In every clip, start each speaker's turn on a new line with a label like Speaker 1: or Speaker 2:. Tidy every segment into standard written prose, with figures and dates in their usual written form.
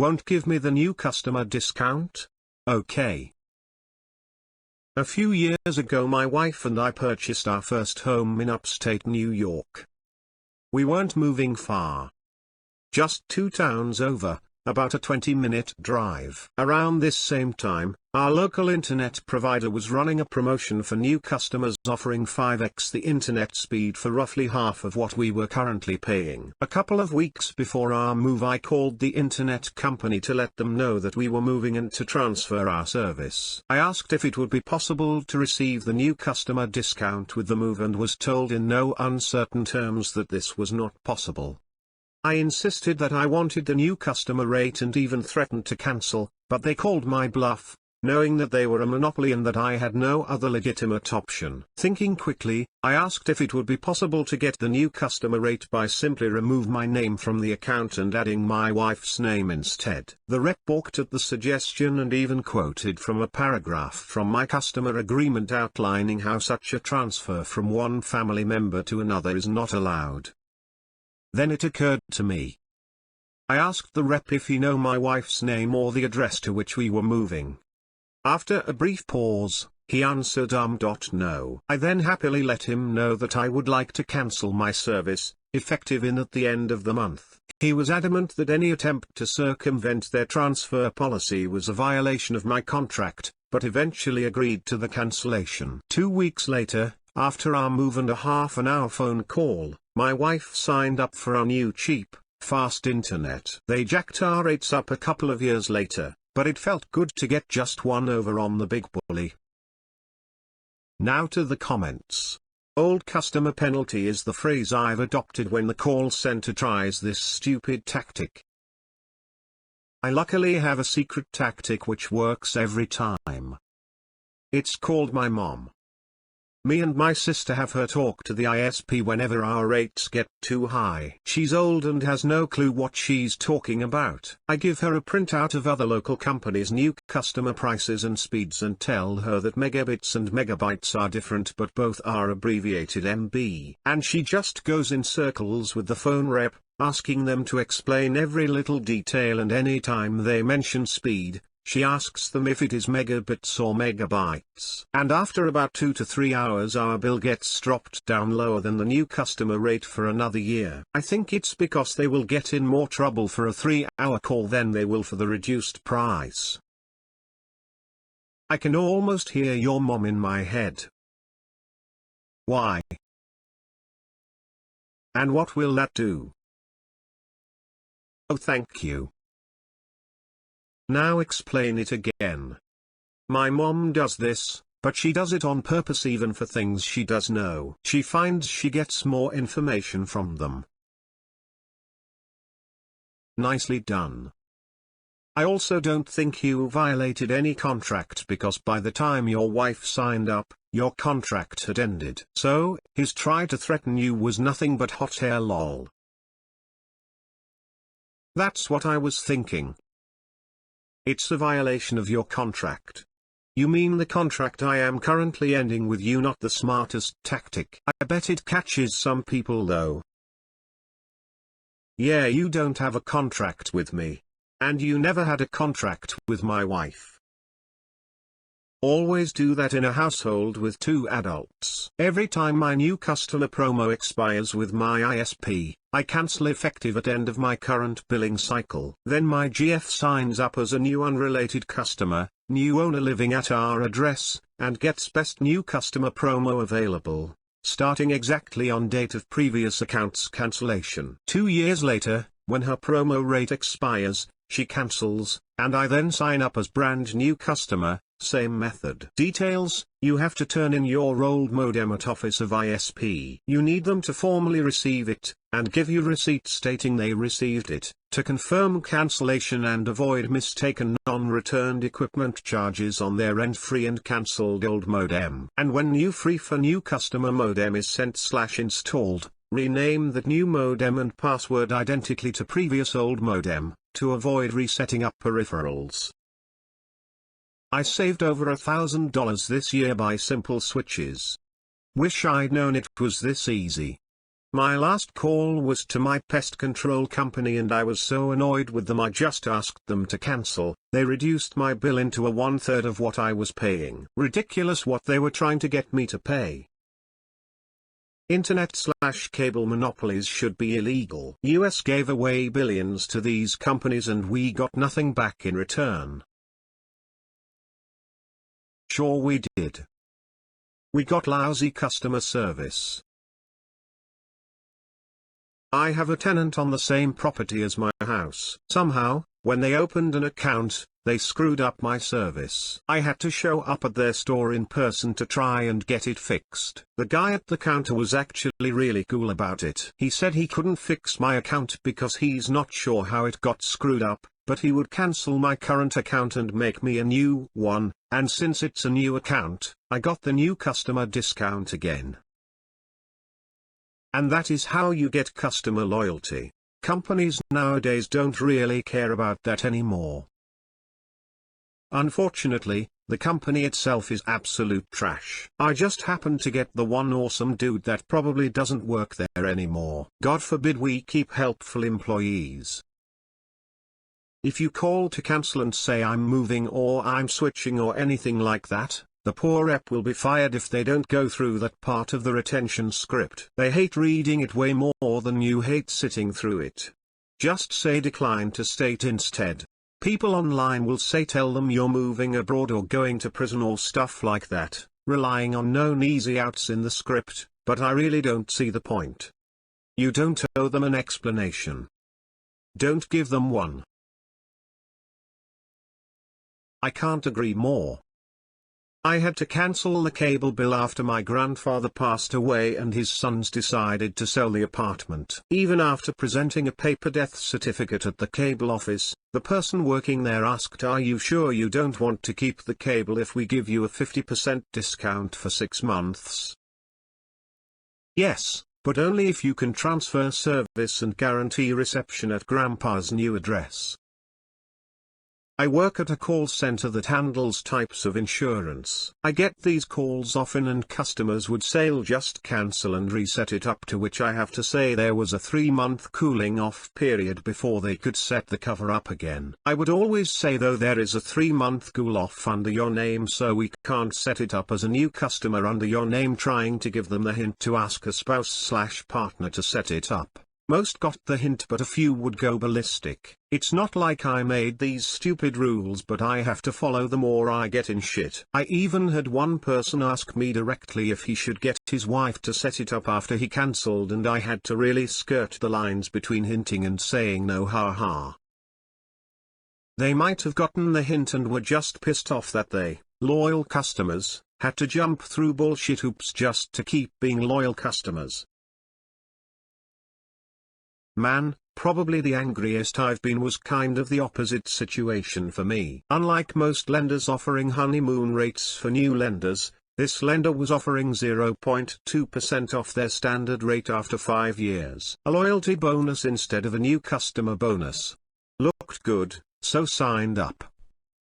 Speaker 1: Won't give me the new customer discount? Okay. A few years ago my wife and I purchased our first home in upstate New York. We weren't moving far. Just 2 towns over, about a 20-minute drive. Around this same time, our local internet provider was running a promotion for new customers offering 5x the internet speed for roughly half of what we were currently paying. A couple of weeks before our move I called the internet company to let them know that we were moving and to transfer our service. I asked if it would be possible to receive the new customer discount with the move and was told in no uncertain terms that this was not possible. I insisted that I wanted the new customer rate and even threatened to cancel, but they called my bluff, knowing that they were a monopoly and that I had no other legitimate option. Thinking quickly, I asked if it would be possible to get the new customer rate by simply remove my name from the account and adding my wife's name instead. The rep balked at the suggestion and even quoted from a paragraph from my customer agreement outlining how such a transfer from one family member to another is not allowed. Then it occurred to me. I asked the rep if he knew my wife's name or the address to which we were moving. After a brief pause, he answered no. I then happily let him know that I would like to cancel my service, effective at the end of the month. He was adamant that any attempt to circumvent their transfer policy was a violation of my contract, but eventually agreed to the cancellation. 2 weeks later, after our move and a half-an-hour phone call, my wife signed up for our new cheap, fast internet. They jacked our rates up a couple of years later, but it felt good to get just one over on the big bully. Now to the comments. Old customer penalty is the phrase I've adopted when the call center tries this stupid tactic. I luckily have a secret tactic which works every time. It's called my mom. Me and my sister have her talk to the ISP whenever our rates get too high. She's old and has no clue what she's talking about. I give her a printout of other local companies' new customer prices and speeds and tell her that megabits and megabytes are different but both are abbreviated MB. And she just goes in circles with the phone rep, asking them to explain every little detail, and any time they mention speed, she asks them if it is megabits or megabytes. And after about 2 to 3 hours our bill gets dropped down lower than the new customer rate for another year. I think it's because they will get in more trouble for a 3-hour call than they will for the reduced price. I can almost hear your mom in my head. Why? And what will that do? Oh, thank you. Now explain it again. My mom does this, but she does it on purpose even for things she does know. She finds she gets more information from them. Nicely done. I also don't think you violated any contract because by the time your wife signed up, your contract had ended. So, his try to threaten you was nothing but hot air lol. That's what I was thinking. It's a violation of your contract. You mean the contract I am currently ending with you, not the smartest tactic. I bet it catches some people though. Yeah, you don't have a contract with me. And you never had a contract with my wife. Always do that in a household with 2 adults. Every time my new customer promo expires with my ISP, I cancel effective at end of my current billing cycle. Then my GF signs up as a new unrelated customer, new owner living at our address, and gets best new customer promo available, starting exactly on date of previous account's cancellation. 2 years later, when her promo rate expires, she cancels, and I then sign up as brand new customer, same method. Details: you have to turn in your old modem at Office of ISP. You need them to formally receive it, and give you receipt stating they received it, to confirm cancellation and avoid mistaken non-returned equipment charges on their end. Free and cancelled old modem. And when new free for new customer modem is sent/installed, rename that new modem and password identically to previous old modem, to avoid resetting up peripherals. I saved over $1,000 this year by simple switches. Wish I'd known it was this easy. My last call was to my pest control company and I was so annoyed with them I just asked them to cancel. They reduced my bill into a 1/3 of what I was paying. Ridiculous what they were trying to get me to pay. Internet/cable monopolies should be illegal. US gave away billions to these companies and we got nothing back in return. Sure we did. We got lousy customer service. I have a tenant on the same property as my house. Somehow, when they opened an account, they screwed up my service. I had to show up at their store in person to try and get it fixed. The guy at the counter was actually really cool about it. He said he couldn't fix my account because he's not sure how it got screwed up, but he would cancel my current account and make me a new one, and since it's a new account, I got the new customer discount again. And that is how you get customer loyalty. Companies nowadays don't really care about that anymore. Unfortunately, the company itself is absolute trash. I just happened to get the one awesome dude that probably doesn't work there anymore. God forbid we keep helpful employees. If you call to cancel and say I'm moving or I'm switching or anything like that, the poor rep will be fired if they don't go through that part of the retention script. They hate reading it way more than you hate sitting through it. Just say decline to state instead. People online will say tell them you're moving abroad or going to prison or stuff like that, relying on known easy outs in the script, but I really don't see the point. You don't owe them an explanation. Don't give them one. I can't agree more. I had to cancel the cable bill after my grandfather passed away and his sons decided to sell the apartment. Even after presenting a paper death certificate at the cable office, the person working there asked, "Are you sure you don't want to keep the cable if we give you a 50% discount for 6 months? Yes, but only if you can transfer service and guarantee reception at Grandpa's new address. I work at a call center that handles types of insurance. I get these calls often and customers would say "I'll just cancel and reset it up," to which I have to say there was a 3-month cooling off period before they could set the cover up again. I would always say though there is a 3-month cool off under your name so we can't set it up as a new customer under your name, trying to give them the hint to ask a spouse/partner to set it up. Most got the hint but a few would go ballistic. It's not like I made these stupid rules but I have to follow them or I get in shit. I even had one person ask me directly if he should get his wife to set it up after he cancelled and I had to really skirt the lines between hinting and saying no, haha. They might have gotten the hint and were just pissed off that they, loyal customers, had to jump through bullshit hoops just to keep being loyal customers. Man, probably the angriest I've been was kind of the opposite situation for me. Unlike most lenders offering honeymoon rates for new lenders, this lender was offering 0.2% off their standard rate after 5 years. A loyalty bonus instead of a new customer bonus. Looked good, so signed up.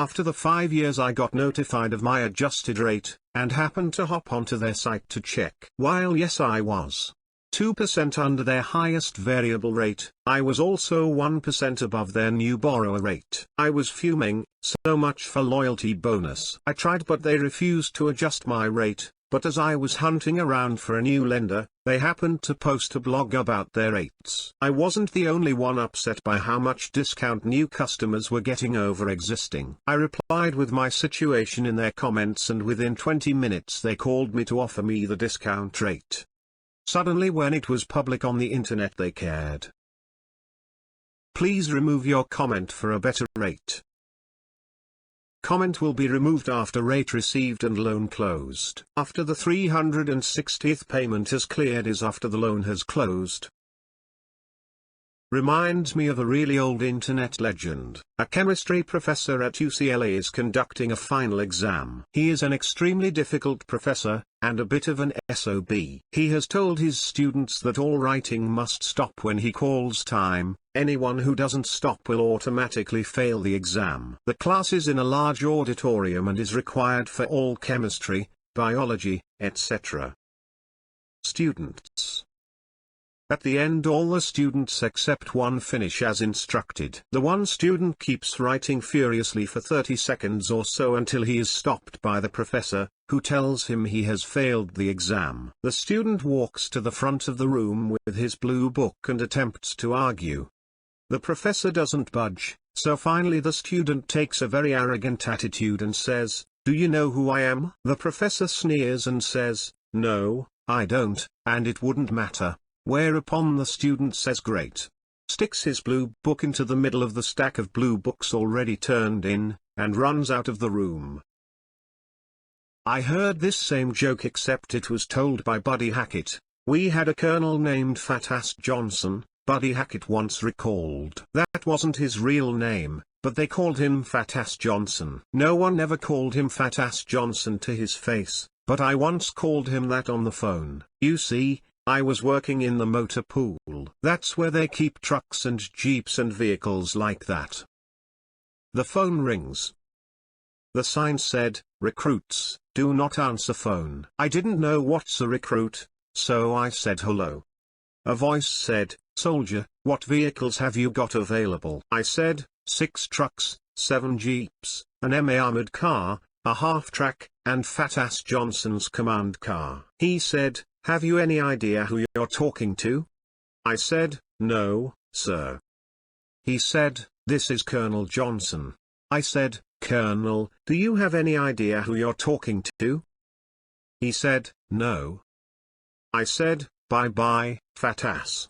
Speaker 1: After the 5 years I got notified of my adjusted rate, and happened to hop onto their site to check. While yes I was 2% under their highest variable rate, I was also 1% above their new borrower rate. I was fuming, so much for loyalty bonus. I tried but they refused to adjust my rate, but as I was hunting around for a new lender, they happened to post a blog about their rates. I wasn't the only one upset by how much discount new customers were getting over existing. I replied with my situation in their comments and within 20 minutes they called me to offer me the discount rate. Suddenly when it was public on the internet they cared. Please remove your comment for a better rate. Comment will be removed after rate received and loan closed. After the 360th payment has cleared is after the loan has closed. Reminds me of a really old internet legend. A chemistry professor at UCLA is conducting a final exam. He is an extremely difficult professor, and a bit of an SOB. He has told his students that all writing must stop when he calls time. Anyone who doesn't stop will automatically fail the exam. The class is in a large auditorium and is required for all chemistry, biology, etc. students. At the end all the students except one finish as instructed. The one student keeps writing furiously for 30 seconds or so until he is stopped by the professor, who tells him he has failed the exam. The student walks to the front of the room with his blue book and attempts to argue. The professor doesn't budge, so finally the student takes a very arrogant attitude and says, "Do you know who I am?" The professor sneers and says, "No, I don't, and it wouldn't matter." Whereupon the student says great. Sticks his blue book into the middle of the stack of blue books already turned in, and runs out of the room. I heard this same joke except it was told by Buddy Hackett. We had a colonel named Fat Ass Johnson, Buddy Hackett once recalled. That wasn't his real name, but they called him Fat Ass Johnson. No one ever called him Fat Ass Johnson to his face, but I once called him that on the phone. You see, I was working in the motor pool. That's where they keep trucks and jeeps and vehicles like that. The phone rings. The sign said, "Recruits, do not answer phone." I didn't know what's a recruit, so I said hello. A voice said, "Soldier, what vehicles have you got available?" I said, 6 trucks, 7 jeeps, an MA armored car, a half-track, and Fat Ass Johnson's command car. He said, "Have you any idea who you're talking to?" I said, "No, sir." He said, "This is Colonel Johnson." I said, "Colonel, do you have any idea who you're talking to?" He said, "No." I said, "Bye-bye, fat ass."